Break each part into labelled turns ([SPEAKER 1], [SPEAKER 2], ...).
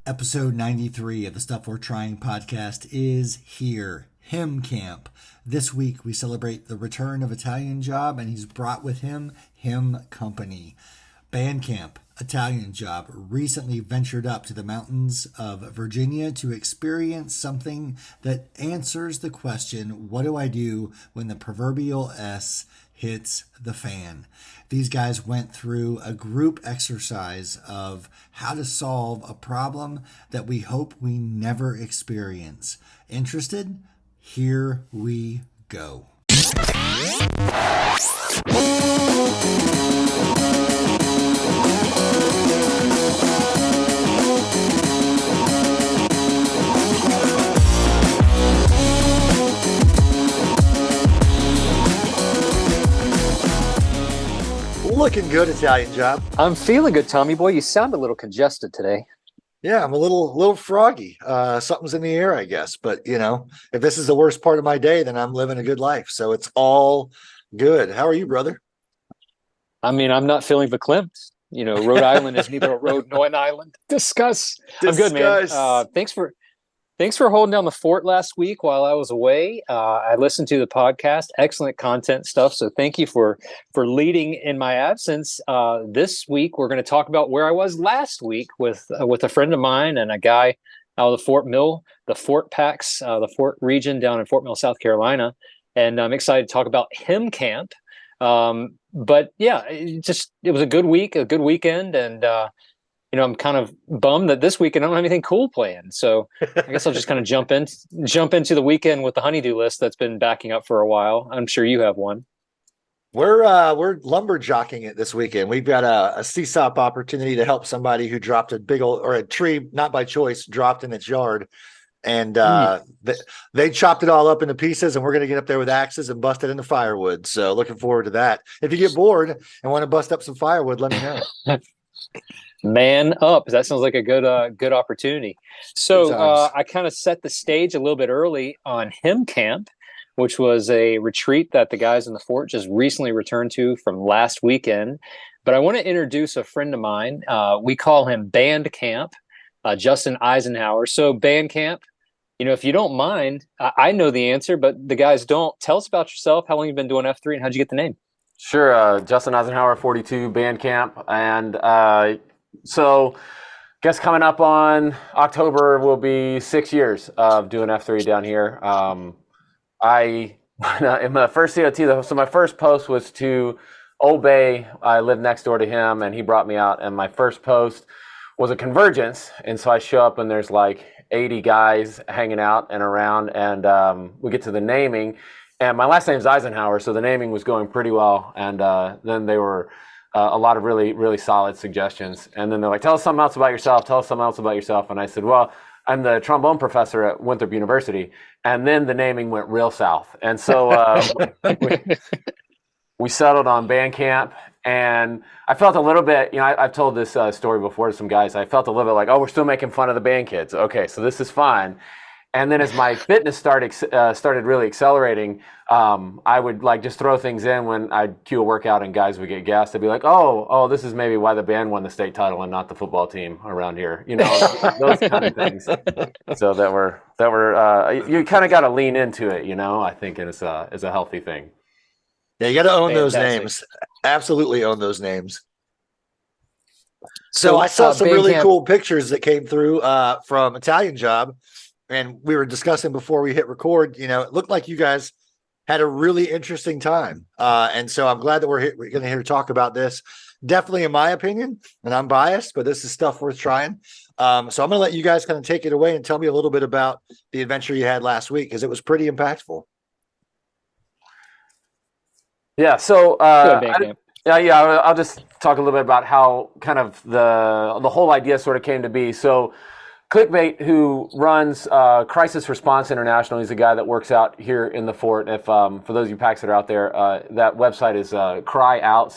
[SPEAKER 1] Episode 93 of the Stuff We're Trying podcast is here. Him Camp. This week we celebrate the return of Italian Job, and he's brought with him Company. Bandcamp, Italian Job, recently ventured up to the mountains of Virginia to experience something that answers the question, what do I do when the proverbial S hits the fan? These guys went through a group exercise of how to solve a problem that we hope we never experience. Interested? Here we go. Looking good, Italian Job.
[SPEAKER 2] I'm feeling good, Tommy boy. You sound a little congested today.
[SPEAKER 1] Yeah, I'm a little froggy. Something's in the air, I guess. But, you know, if this is the worst part of my day, then I'm living a good life. So it's all good. How are you, brother?
[SPEAKER 2] I mean, I'm not feeling verklempt. You know, Rhode Island is neither a road nor an island. Discuss. I'm good, man. Thanks for holding down the fort last week while I was away. I listened to the podcast. Excellent content stuff. So thank you for leading in my absence. This week, we're going to talk about where I was last week with a friend of mine and a guy out of the Fort Mill, the Fort Packs, the Fort region down in Fort Mill, South Carolina. And I'm excited to talk about Him Camp. But yeah, it was a good week, a good weekend. And, you know, I'm kind of bummed that this weekend I don't have anything cool planned. So I guess I'll just kind of jump into the weekend with the honeydew list that's been backing up for a while. I'm sure you have one.
[SPEAKER 1] We're lumberjacking it this weekend. We've got a CSOP opportunity to help somebody who dropped a tree, not by choice, dropped in its yard. And they chopped it all up into pieces, and we're going to get up there with axes and bust it into firewood. So looking forward to that. If you get bored and want to bust up some firewood, let me know.
[SPEAKER 2] Man up. That sounds like a good opportunity. So I kind of set the stage a little bit early on Him Camp, which was a retreat that the guys in the fort just recently returned to from last weekend. But I want to introduce a friend of mine. We call him Bandcamp, Justin Eisenhower. So Bandcamp, you know, if you don't mind, I know the answer, but the guys don't. Tell us about yourself, how long you've been doing F3, and how'd you get the name?
[SPEAKER 3] Sure. Justin Eisenhower, 42, Bandcamp. And so guess coming up on October will be 6 years of doing F3 down here. In my first COT, so my first post was to Old Bay. I lived next door to him, and he brought me out. And my first post was a convergence. And so I show up, and there's like 80 guys hanging out and around. And we get to the naming. And my last name is Eisenhower, so the naming was going pretty well. And then they were a lot of really, really solid suggestions. And then they're like, tell us something else about yourself. Tell us something else about yourself. And I said, well, I'm the trombone professor at Winthrop University. And then the naming went real south. And so we settled on Bandcamp. And I felt a little bit, you know, I've told this story before to some guys. I felt a little bit like, oh, we're still making fun of the band kids. Okay, so this is fine. And then as my fitness started really accelerating, I would like just throw things in when I'd cue a workout and guys would get gassed. I'd be like, oh, this is maybe why the band won the state title and not the football team around here. You know, those kind of things. So that were you kind of got to lean into it. You know, I think it's a healthy thing.
[SPEAKER 1] Yeah, you got to own those names. Absolutely own those names. So I saw some really cool pictures that came through from Italian Job. And we were discussing before we hit record, you know, it looked like you guys had a really interesting time. And so I'm glad that we're going to hear talk about this. Definitely in my opinion, and I'm biased, but this is stuff worth trying. So I'm going to let you guys kind of take it away and tell me a little bit about the adventure you had last week, because it was pretty impactful.
[SPEAKER 3] Yeah. So I'll just talk a little bit about how kind of the whole idea sort of came to be. So Clickbait, who runs Crisis Response International, he's a guy that works out here in the fort. If for those of you packs that are out there, that website is cryout,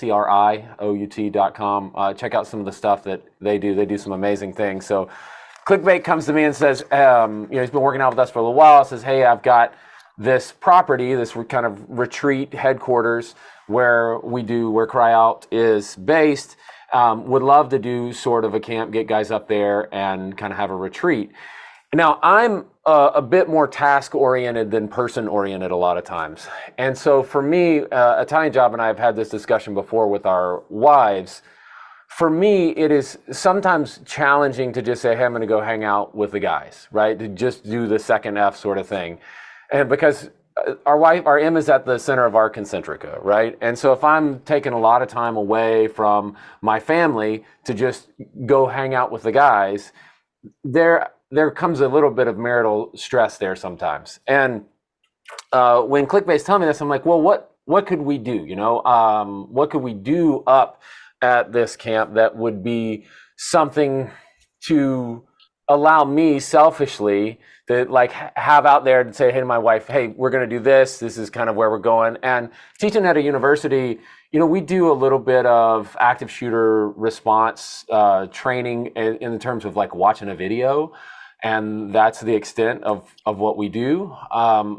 [SPEAKER 3] CRIOUT.com. Check out some of the stuff that they do. They do some amazing things. So Clickbait comes to me and says, he's been working out with us for a little while. Says, hey, I've got this property, this kind of retreat headquarters where Cryout is based. would love to do sort of a camp, get guys up there and kind of have a retreat. Now, I'm a bit more task-oriented than person-oriented a lot of times. And so for me, Italian Job and I have had this discussion before with our wives. For me, it is sometimes challenging to just say, hey, I'm going to go hang out with the guys, right? To just do the second F sort of thing. And because our M is at the center of our concentrica, right? And so if I'm taking a lot of time away from my family to just go hang out with the guys, there comes a little bit of marital stress there sometimes. And when Clickbait's telling me this, I'm like, well, what could we do? What could we do up at this camp that would be something to allow me selfishly to like have out there and say, hey, to my wife, hey, we're going to do this. This is kind of where we're going. And teaching at a university, we do a little bit of active shooter response training in terms of like watching a video. And that's the extent of what we do.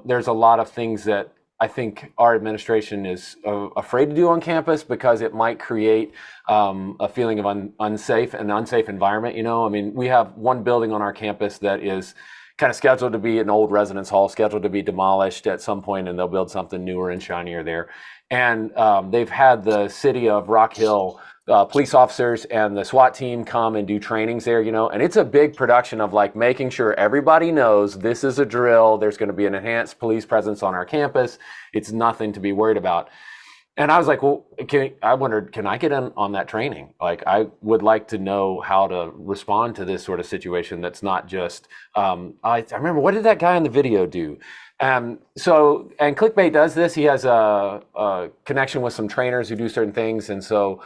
[SPEAKER 3] There's a lot of things that I think our administration is afraid to do on campus because it might create a feeling of an unsafe environment. I mean, we have one building on our campus that is kind of scheduled to be an old residence hall, scheduled to be demolished at some point, and they'll build something newer and shinier there. And they've had the city of Rock Hill police officers and the SWAT team come and do trainings there, and it's a big production of like making sure everybody knows this is a drill. There's going to be an enhanced police presence on our campus. It's nothing to be worried about. And I was like, well, I wondered, can I get in on that training? Like, I would like to know how to respond to this sort of situation that's not just, I remember, what did that guy in the video do? And Clickbait does this. He has a connection with some trainers who do certain things. And so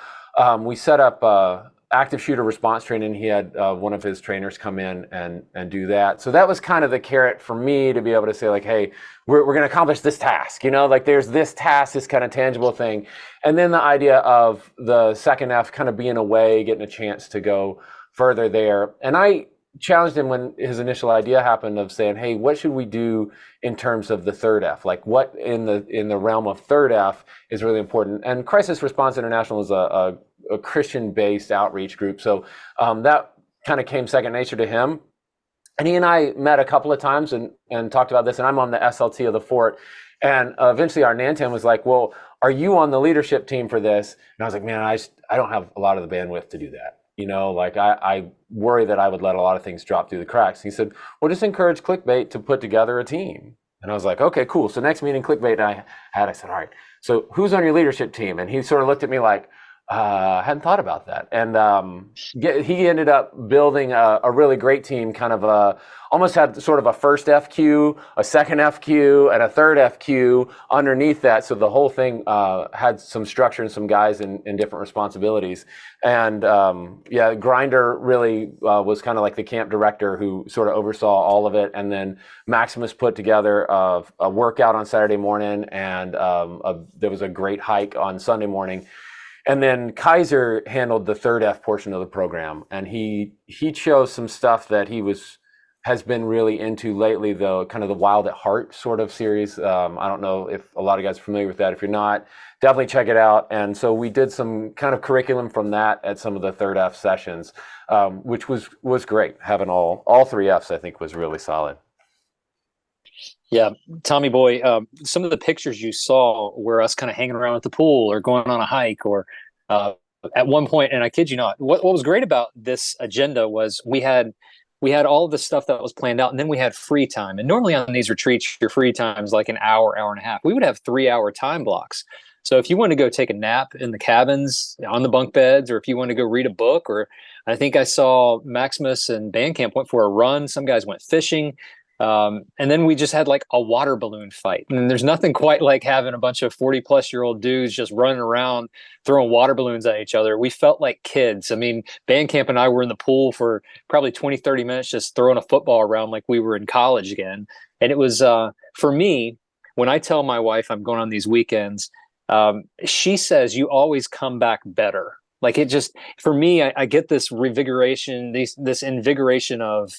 [SPEAKER 3] we set up active shooter response training. He had one of his trainers come in and do that. So that was kind of the carrot for me to be able to say like, hey, we're going to accomplish this task, like there's this task, this kind of tangible thing. And then the idea of the second F kind of being away, getting a chance to go further there. And I challenged him when his initial idea happened of saying, hey, what should we do in terms of the third F? Like what in the realm of third F is really important? And Crisis Response International is a Christian-based outreach group. So that kind of came second nature to him. And he and I met a couple of times and talked about this. And I'm on the SLT of the fort. And eventually our Nantan was like, well, are you on the leadership team for this? And I was like, man, I don't have a lot of the bandwidth to do that. Like I worry that I would let a lot of things drop through the cracks. He said, well, just encourage Clickbait to put together a team. And I was like, okay, cool. So next meeting Clickbait I said, all right, so who's on your leadership team? And he sort of looked at me like, I hadn't thought about that. And he ended up building a really great team, kind of almost had sort of a first FQ, a second FQ, and a third FQ underneath that. So the whole thing had some structure and some guys in different responsibilities. And Grinder really was kind of like the camp director who sort of oversaw all of it. And then Maximus put together a workout on Saturday morning, and there was a great hike on Sunday morning. And then Kaiser handled the third F portion of the program, and he chose some stuff that has been really into lately, the kind of the Wild at Heart sort of series. I don't know if a lot of guys are familiar with that. If you're not, definitely check it out. And so we did some kind of curriculum from that at some of the third F sessions, which was great. Having all three Fs, I think, was really solid.
[SPEAKER 2] Yeah, Tommy boy, some of the pictures you saw were us kind of hanging around at the pool or going on a hike or at one point, and I kid you not, what was great about this agenda was we had all of the stuff that was planned out, and then we had free time. And normally on these retreats, your free time is like an hour and a half. We would have 3-hour time blocks. So if you want to go take a nap in the cabins on the bunk beds, or if you want to go read a book, or I think I saw Maximus and Bandcamp went for a run. Some guys went fishing. And then we just had like a water balloon fight. And there's nothing quite like having a bunch of 40-plus-year-old dudes just running around throwing water balloons at each other. We felt like kids. I mean, Bandcamp and I were in the pool for probably 20, 30 minutes just throwing a football around like we were in college again. And it was, for me, when I tell my wife I'm going on these weekends, she says, you always come back better. Like it just, for me, I get this revigoration, this invigoration of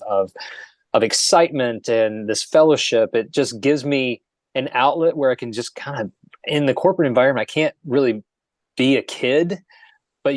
[SPEAKER 2] excitement and this fellowship. It just gives me an outlet where I can just kind of, in the corporate environment, I can't really be a kid, but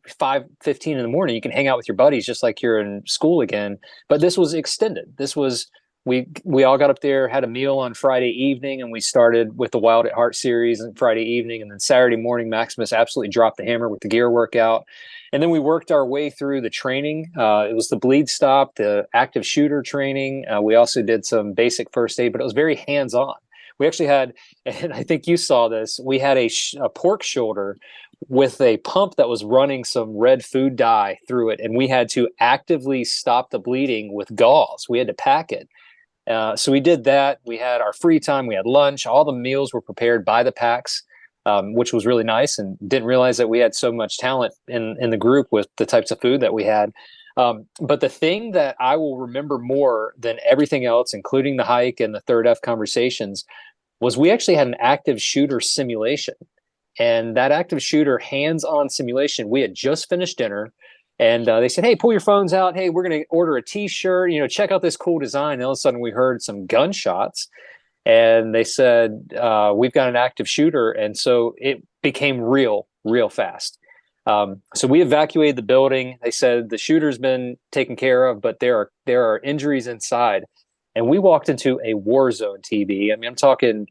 [SPEAKER 2] 5:15 in the morning. You can hang out with your buddies just like you're in school again. But this was extended. This was we all got up there, had a meal on Friday evening, and we started with the Wild at Heart series on Friday evening, and then Saturday morning, Maximus absolutely dropped the hammer with the gear workout, and then we worked our way through the training. It was the bleed stop, the active shooter training. We also did some basic first aid, but it was very hands-on. We actually had, and I think you saw this, we had a pork shoulder with a pump that was running some red food dye through it, and we had to actively stop the bleeding with gauze. We had to pack it. So we did that. We had our free time. We had lunch. All the meals were prepared by the packs, which was really nice, and didn't realize that we had so much talent in the group with the types of food that we had. But the thing that I will remember more than everything else, including the hike and the third F conversations, was we actually had an active shooter simulation. And that active shooter hands-on simulation, we had just finished dinner. And they said, hey, pull your phones out. Hey, we're going to order a T-shirt. Check out this cool design. And all of a sudden, we heard some gunshots. And they said, we've got an active shooter. And so it became real fast. So we evacuated the building. They said the shooter's been taken care of, but there are injuries inside. And we walked into a war zone, TB. I mean, I'm talking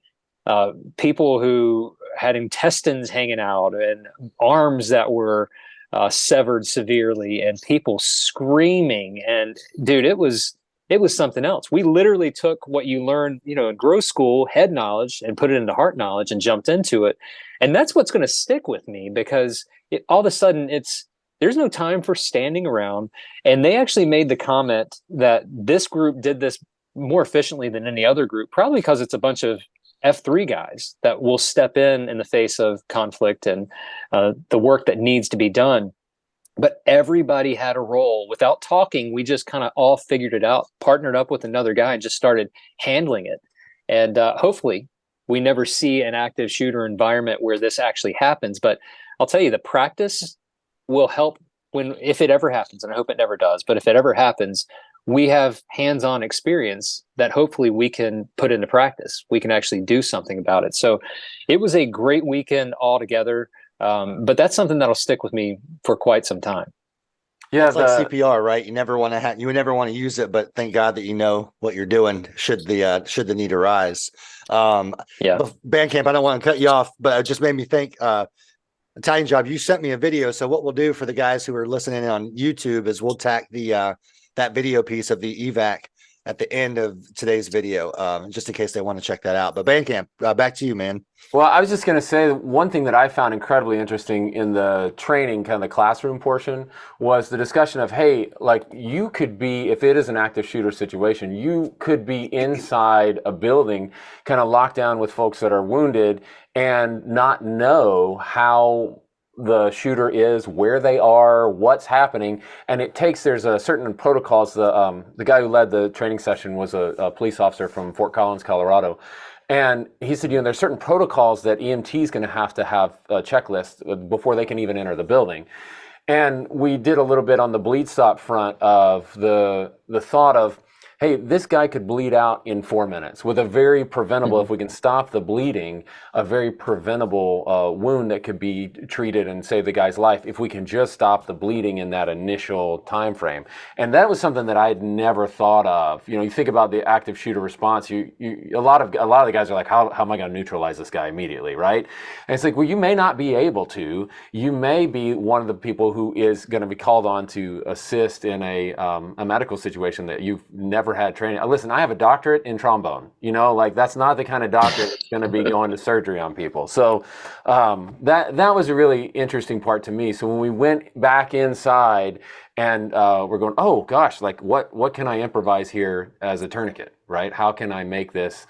[SPEAKER 2] people who had intestines hanging out and arms that were severed severely, and people screaming. And dude, it was something else. We literally took what you learned, in growth school, head knowledge, and put it into heart knowledge and jumped into it. And that's what's going to stick with me, because all of a sudden there's no time for standing around. And they actually made the comment that this group did this more efficiently than any other group, probably because it's a bunch of F3 guys that will step in the face of conflict and the work that needs to be done. But everybody had a role. Without talking, we just kind of all figured it out, partnered up with another guy, and just started handling it. And hopefully we never see an active shooter environment where this actually happens. But I'll tell you, the practice will help if it ever happens, and I hope it never does. But if it ever happens, we have hands-on experience that hopefully we can put into practice. We can actually do something about it. So it was a great weekend altogether. But that's something that'll stick with me for quite some time.
[SPEAKER 4] Yeah, it's like CPR, right? You never want to use it, but thank God that you know what you're doing should the need arise. Bandcamp, I don't want to cut you off, but it just made me think. Italian Job, you sent me a video. So what we'll do for the guys who are listening on YouTube is we'll tack that video piece of the evac at the end of today's video, just in case they want to check that out. But Bandcamp, back to you, man.
[SPEAKER 3] Well, I was just going to say, one thing that I found incredibly interesting in the training, kind of the classroom portion, was the discussion of, hey, like, you could be, if it is an active shooter situation, you could be inside a building kind of locked down with folks that are wounded and not know how the shooter is, where they are, what's happening. And there's a certain protocols. The guy who led the training session was a police officer from Fort Collins, Colorado. And he said, there's certain protocols that EMT is going to have a checklist before they can even enter the building. And we did a little bit on the bleed stop front of the thought of, hey, this guy could bleed out in 4 minutes with a very preventable, if we can stop the bleeding, a very preventable wound that could be treated and save the guy's life if we can just stop the bleeding in that initial time frame. And that was something that I had never thought of. You think about the active shooter response. A lot of the guys are like, how am I going to neutralize this guy immediately, right? And it's like, well, you may not be able to. You may be one of the people who is going to be called on to assist in a medical situation that you've never had training. Listen, I have a doctorate in trombone. That's not the kind of doctor that's going to be going to surgery on people. So that was a really interesting part to me. So when we went back inside and we're going, oh gosh, like what can I improvise here as a tourniquet, right? How can I make this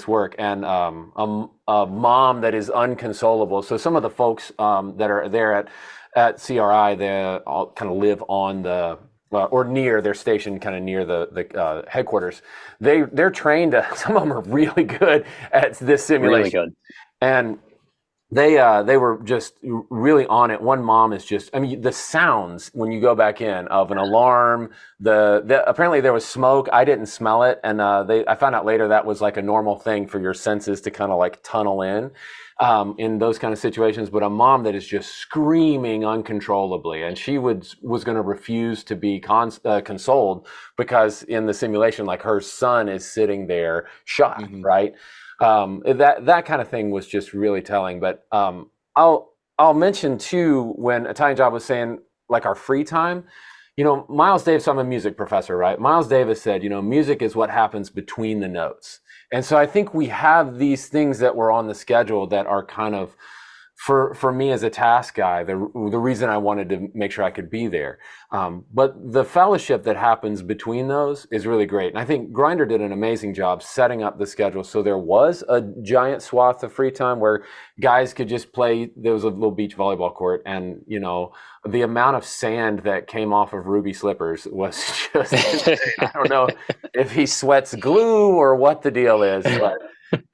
[SPEAKER 3] work? And a mom that is unconsolable. So some of the folks that are there at CRI, they all kind of live on the or near their station, kind of near the headquarters. They're trained. Some of them are really good at this simulation.
[SPEAKER 2] Really good.
[SPEAKER 3] And They were just really on it. One mom is just, I mean, the sounds when you go back in of an alarm, apparently there was smoke. I didn't smell it. And I found out later that was like a normal thing for your senses to kind of like tunnel in those kind of situations. But a mom that is just screaming uncontrollably, and she was going to refuse to be consoled because in the simulation, like her son is sitting there shot, right? That kind of thing was just really telling. But I'll mention too, when Italian Job was saying like our free time, Miles Davis, I'm a music professor, right? Miles Davis said, music is what happens between the notes. And so I think we have these things that were on the schedule that are kind of, for me as a task guy, the reason I wanted to make sure I could be there. But the fellowship that happens between those is really great. And I think Grindr did an amazing job setting up the schedule so there was a giant swath of free time where guys could just play. There was a little beach volleyball court, and the amount of sand that came off of Ruby slippers was just I don't know if he sweats glue or what the deal is, but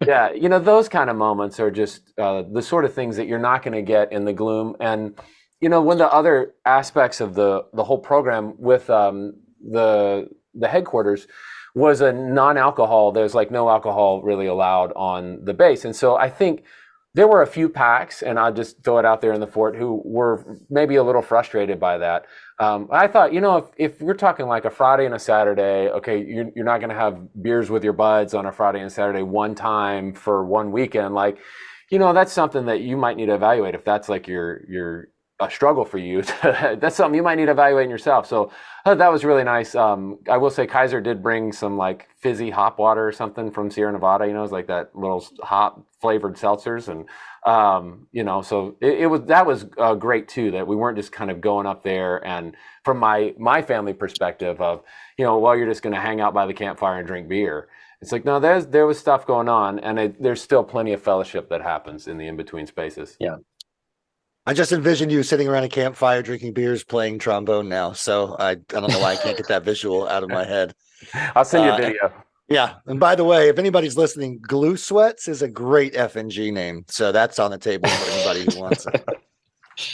[SPEAKER 3] yeah, those kind of moments are just the sort of things that you're not going to get in the gloom. And one of the other aspects of the whole program with the headquarters was a non-alcohol. There's like no alcohol really allowed on the base, and so I think there were a few packs, and I'll just throw it out there in the fort, who were maybe a little frustrated by that. I thought, if we're talking like a Friday and a Saturday, okay, you're not going to have beers with your buds on a Friday and Saturday one time for one weekend. Like, that's something that you might need to evaluate if that's like your a struggle for you. That's something you might need to evaluate in yourself. So that was really nice. I will say Kaiser did bring some like fizzy hop water or something from Sierra Nevada. It's like that little hop flavored seltzers, and so that was great too. That we weren't just kind of going up there, and from my family perspective of you're just going to hang out by the campfire and drink beer. It's like, no, there was stuff going on, and there's still plenty of fellowship that happens in the in between spaces.
[SPEAKER 2] Yeah.
[SPEAKER 4] I just envisioned you sitting around a campfire drinking beers, playing trombone now. So I don't know why I can't get that visual out of my head.
[SPEAKER 3] I'll send you a video.
[SPEAKER 4] Yeah. And by the way, if anybody's listening, Glue Sweats is a great FNG name. So that's on the table for anybody who wants it.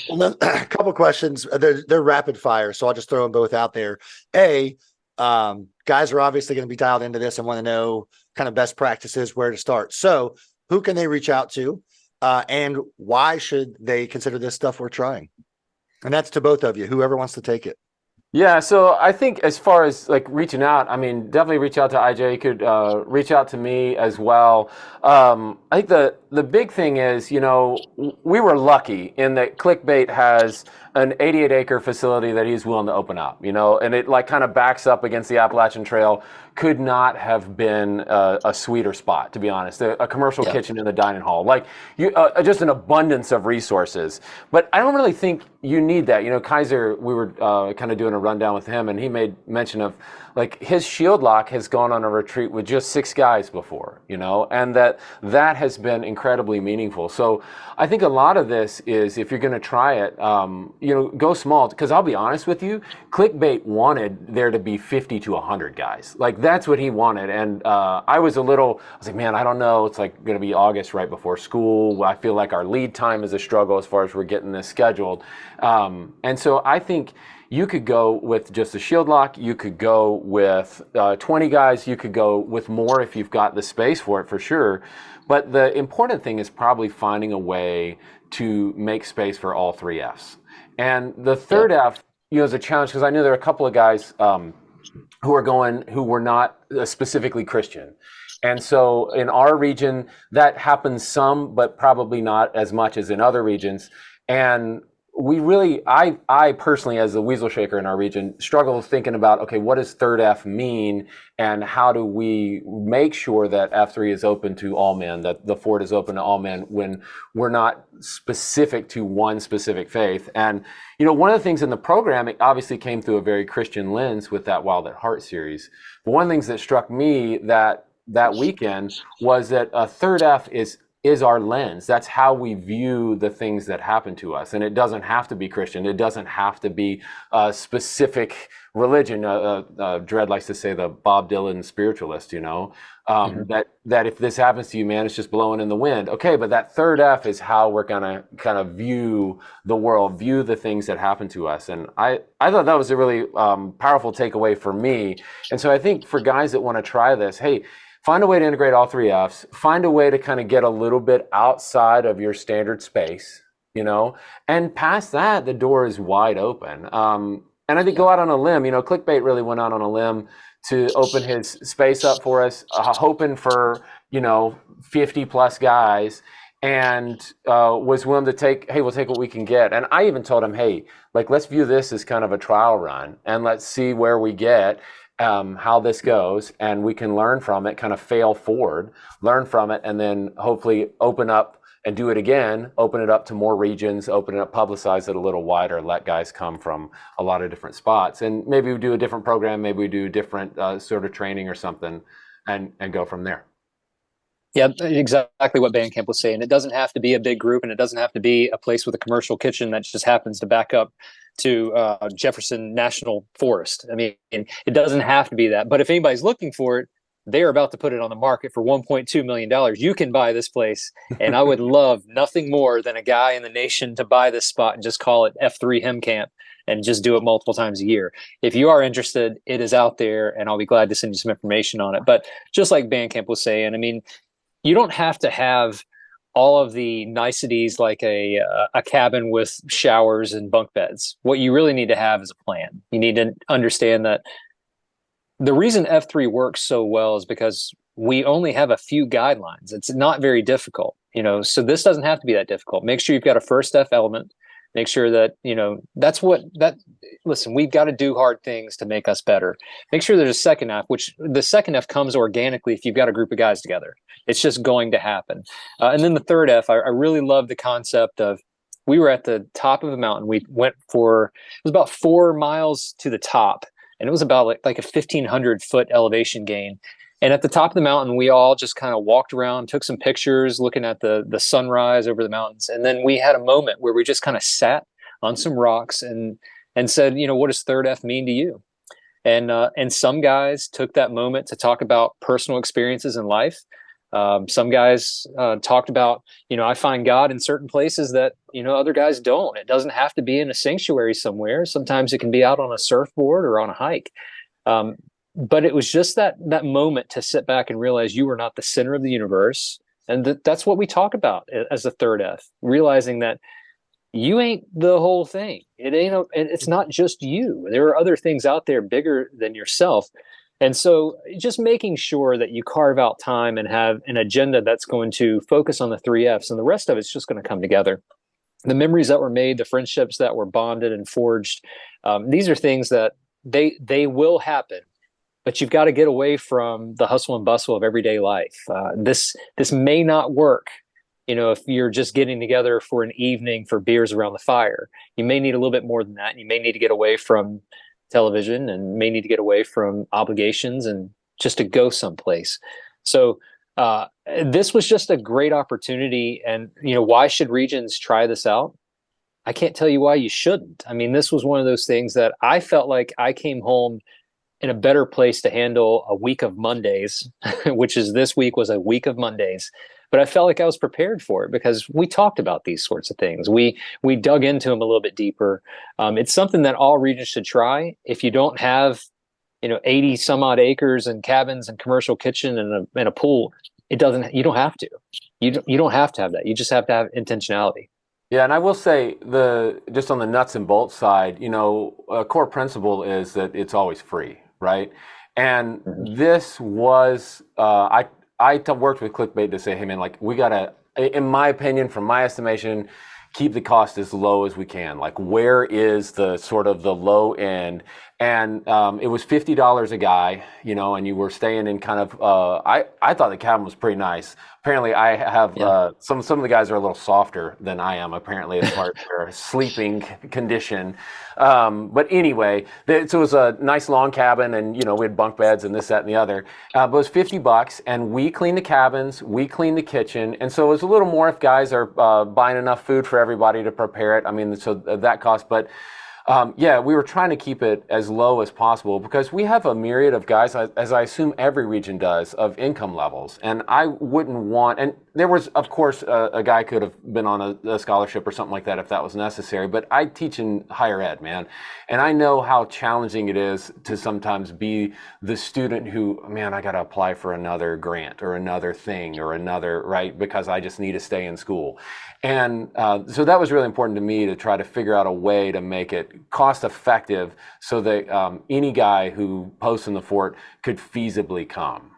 [SPEAKER 4] And then a couple questions. They're rapid fire. So I'll just throw them both out there. Guys are obviously going to be dialed into this and want to know kind of best practices, where to start. So who can they reach out to? And why should they consider this stuff we're trying? And that's to both of you, whoever wants to take it.
[SPEAKER 3] Yeah, so I think as far as like reaching out, I mean, definitely reach out to IJ. You could reach out to me as well. I think the big thing is, we were lucky in that Clickbait has an 88-acre facility that he's willing to open up, and it like kind of backs up against the Appalachian Trail. Could not have been a sweeter spot, to be honest. A commercial kitchen in the dining hall, like just an abundance of resources. But I don't really think you need that. Kaiser, we were kind of doing a rundown with him, and he made mention of like his shield lock has gone on a retreat with just 6 guys before, and that has been incredibly meaningful. So I think a lot of this is, if you're going to try it, go small. Because I'll be honest with you, Clickbait wanted there to be 50 to 100 guys. Like that's what he wanted. And I was like, man, I don't know. It's like going to be August right before school. I feel like our lead time is a struggle as far as we're getting this scheduled. And so I think you could go with just a shield lock. You could go with 20 guys. You could go with more if you've got the space for it, for sure. But the important thing is probably finding a way to make space for all 3 Fs. And the third F, is a challenge, because I knew there were a couple of guys who were not specifically Christian. And so in our region, that happens some, but probably not as much as in other regions. And we really, I personally, as a weasel shaker in our region, struggle thinking about, okay, what does third F mean? And how do we make sure that F3 is open to all men, that the fort is open to all men when we're not specific to one specific faith? And, one of the things in the program, it obviously came through a very Christian lens with that Wild at Heart series. But one of the things that struck me that weekend was that a third F is is our lens. That's how we view the things that happen to us. And it doesn't have to be Christian. It doesn't have to be a specific religion. Dredd likes to say the Bob Dylan spiritualist, that if this happens to you, man, it's just blowing in the wind. Okay, but that third F is how we're going to kind of view the world, view the things that happen to us. And I thought that was a really powerful takeaway for me. And so I think for guys that want to try this, hey, find a way to integrate all three Fs. Find a way to kind of get a little bit outside of your standard space, and past that, the door is wide open. And I think go out on a limb. Clickbait really went out on a limb to open his space up for us, hoping for 50 plus guys, and was willing to we'll take what we can get. And I even told him, hey, let's view this as kind of a trial run, and let's see where we get. How this goes, and we can learn from it, kind of fail forward, learn from it, and then hopefully open up and do it again, open it up to more regions, open it up, publicize it a little wider, let guys come from a lot of different spots. And maybe we do a different program, maybe we do different sort of training or something, and go from there.
[SPEAKER 2] Yeah, exactly what Bandcamp was saying. It doesn't have to be a big group, and it doesn't have to be a place with a commercial kitchen that just happens to back up to Jefferson National Forest. I mean, it doesn't have to be that. But if anybody's looking for it, they're about to put it on the market for $1.2 million. You can buy this place. And I would love nothing more than a guy in the nation to buy this spot and just call it F3 Hem Camp and just do it multiple times a year. If you are interested, it is out there, and I'll be glad to send you some information on it. But just like Bandcamp was saying, I mean, you don't have to have all of the niceties like a cabin with showers and bunk beds. What you really need to have is a plan. You need to understand that the reason F3 works so well is because we only have a few guidelines. It's not very difficult, so this doesn't have to be that difficult. Make sure you've got a first F element. Make sure that, listen, we've got to do hard things to make us better. Make sure there's a second F, which the second F comes organically if you've got a group of guys together. It's just going to happen. And then the third F, I really love the concept of, we were at the top of a mountain. We went it was about 4 miles to the top, and it was about like a 1,500 foot elevation gain. And at the top of the mountain, we all just kind of walked around, took some pictures, looking at the sunrise over the mountains. And then we had a moment where we just kind of sat on some rocks and said, what does third F mean to you? And some guys took that moment to talk about personal experiences in life. Some guys talked about, I find God in certain places that, other guys don't. It doesn't have to be in a sanctuary somewhere. Sometimes it can be out on a surfboard or on a hike. But it was just that moment to sit back and realize you are not the center of the universe. And that's what we talk about as the third F, realizing that you ain't the whole thing. It's not just you. There are other things out there bigger than yourself. And so just making sure that you carve out time and have an agenda that's going to focus on the three Fs, and the rest of it's just going to come together. The memories that were made, the friendships that were bonded and forged, these are things that they will happen. But you've got to get away from the hustle and bustle of everyday life. This may not work, if you're just getting together for an evening for beers around the fire. You may need a little bit more than that. You may need to get away from television and may need to get away from obligations and just to go someplace. So this was just a great opportunity. And, why should regions try this out? I can't tell you why you shouldn't. I mean, this was one of those things that I felt like I came home in a better place to handle a week of Mondays, which is this week was a week of Mondays. But I felt like I was prepared for it because we talked about these sorts of things. We dug into them a little bit deeper. It's something that all regions should try. If you don't have, 80 some odd acres and cabins and commercial kitchen and a pool, you don't have to. You don't have to have that. You just have to have intentionality.
[SPEAKER 3] Yeah, and I will say just on the nuts and bolts side, a core principle is that it's always free, right? And this was I worked with Clickbait to say, hey man, we gotta, in my opinion, from my estimation, keep the cost as low as we can. Where is the sort of the low end? And it was $50 a guy, you know, and you were staying in kind of, I thought the cabin was pretty nice. Apparently I have, some of the guys are a little softer than I am, apparently, as far as their sleeping condition. But anyway, so it was a nice long cabin, and, you know, we had bunk beds and this, that, and the other. But it was $50, and we cleaned the cabins, we cleaned the kitchen. And so it was a little more if guys are buying enough food for everybody to prepare it. I mean, so that cost, but we were trying to keep it as low as possible because we have a myriad of guys, as I assume every region does, of income levels. And I wouldn't want, and there was, of course, a guy could have been on a scholarship or something like that if that was necessary, but I teach in higher ed, man. And I know how challenging it is to sometimes be the student who, man, I got to apply for another grant or another thing or another, right? Because I just need to stay in school. And so that was really important to me to try to figure out a way to make it cost effective so that any guy who posts in the fort could feasibly come.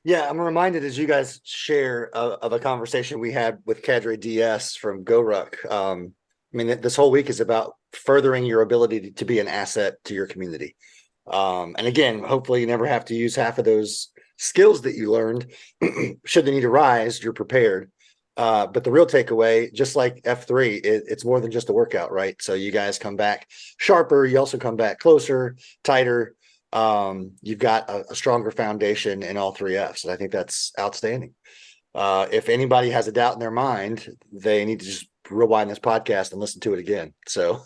[SPEAKER 4] Yeah, I'm reminded as you guys share of a conversation we had with Cadre DS from GoRuck. I mean, this whole week is about furthering your ability to be an asset to your community. And again, hopefully you never have to use half of those skills that you learned. Should the need arise, you're prepared. But the real takeaway, just like F3, it's more than just a workout, right? So you guys come back sharper. You also come back closer, tighter. You've got a stronger foundation in all three Fs. And I think that's outstanding. If anybody has a doubt in their mind, they need to just rewind this podcast and listen to it again. So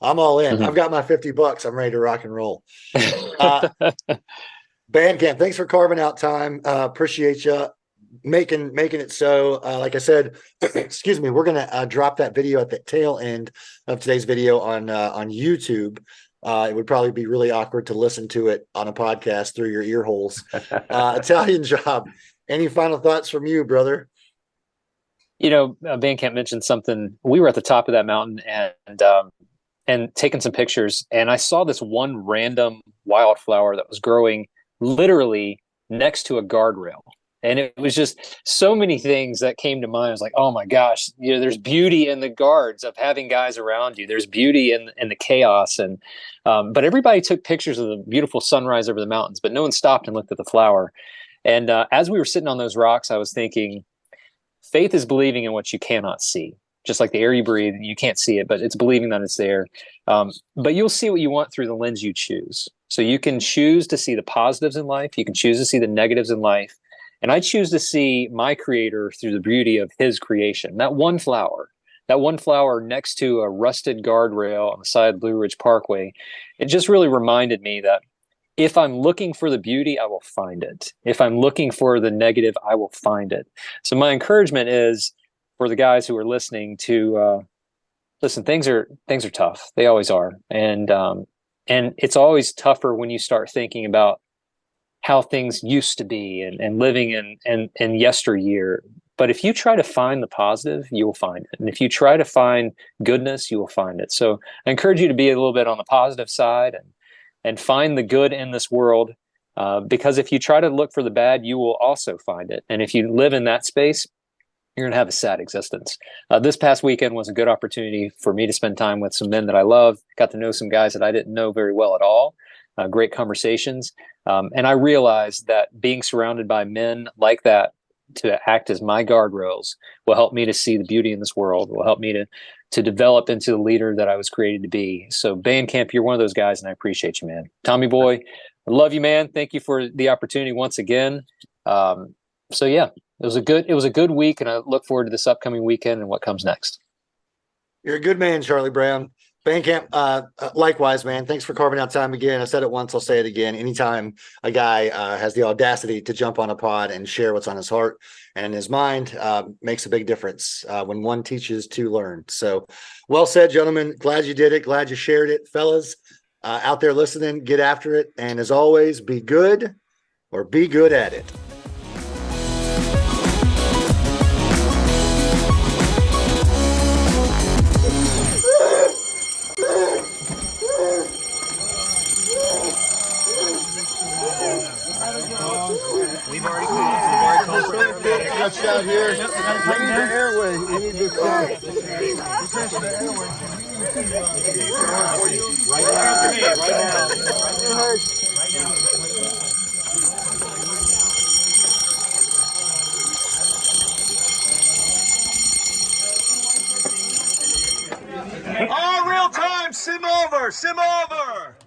[SPEAKER 4] I'm all in. Mm-hmm. I've got my $50. I'm ready to rock and roll. Bandcamp, thanks for carving out time. Appreciate you making it so. Like I said, excuse me, we're gonna drop that video at the tail end of today's video on YouTube. It would probably be really awkward to listen to it on a podcast through your ear holes. Italian Job. Any final thoughts from you, brother?
[SPEAKER 2] You know, Bandcamp mentioned something. We were at the top of that mountain and taking some pictures, and I saw this one random wildflower that was growing literally next to a guardrail. And it was just so many things that came to mind. I was like, oh my gosh, you know, there's beauty in the guards of having guys around you. There's beauty in the chaos. And but everybody took pictures of the beautiful sunrise over the mountains, but no one stopped and looked at the flower. And as we were sitting on those rocks, I was thinking, faith is believing in what you cannot see. Just like the air you breathe, you can't see it, but it's believing that it's there. But you'll see what you want through the lens you choose. So you can choose to see the positives in life. You can choose to see the negatives in life. And I choose to see my creator through the beauty of his creation. That one flower next to a rusted guardrail on the side of Blue Ridge Parkway, it just really reminded me that if I'm looking for the beauty, I will find it. If I'm looking for the negative, I will find it. So my encouragement is for the guys who are listening to listen. Things are tough. They always are, and it's always tougher when you start thinking about how things used to be and living in yesteryear. But if you try to find the positive, you will find it. And if you try to find goodness, you will find it. So I encourage you to be a little bit on the positive side and find the good in this world. Because if you try to look for the bad, you will also find it. And if you live in that space, you're going to have a sad existence. This past weekend was a good opportunity for me to spend time with some men that I love. Got to know some guys that I didn't know very well at all. Great conversations. And I realized that being surrounded by men like that to act as my guardrails will help me to see the beauty in this world, will help me to develop into the leader that I was created to be. So Bandcamp, you're one of those guys, and I appreciate you, man. Tommy boy, I love you, man. Thank you for the opportunity once again. So yeah, it was a good week, and I look forward to this upcoming weekend and what comes next.
[SPEAKER 4] You're a good man, Charlie Brown. Bandcamp, likewise, man. Thanks for carving out time again. I said it once, I'll say it again. Anytime a guy has the audacity to jump on a pod and share what's on his heart and in his mind, makes a big difference when one teaches to learn. So well said, gentlemen. Glad you did it. Glad you shared it. Fellas out there listening, get after it. And as always, be good or be good at it. Touchdown here. We need the airway. We need this.
[SPEAKER 5] All real time, sim over.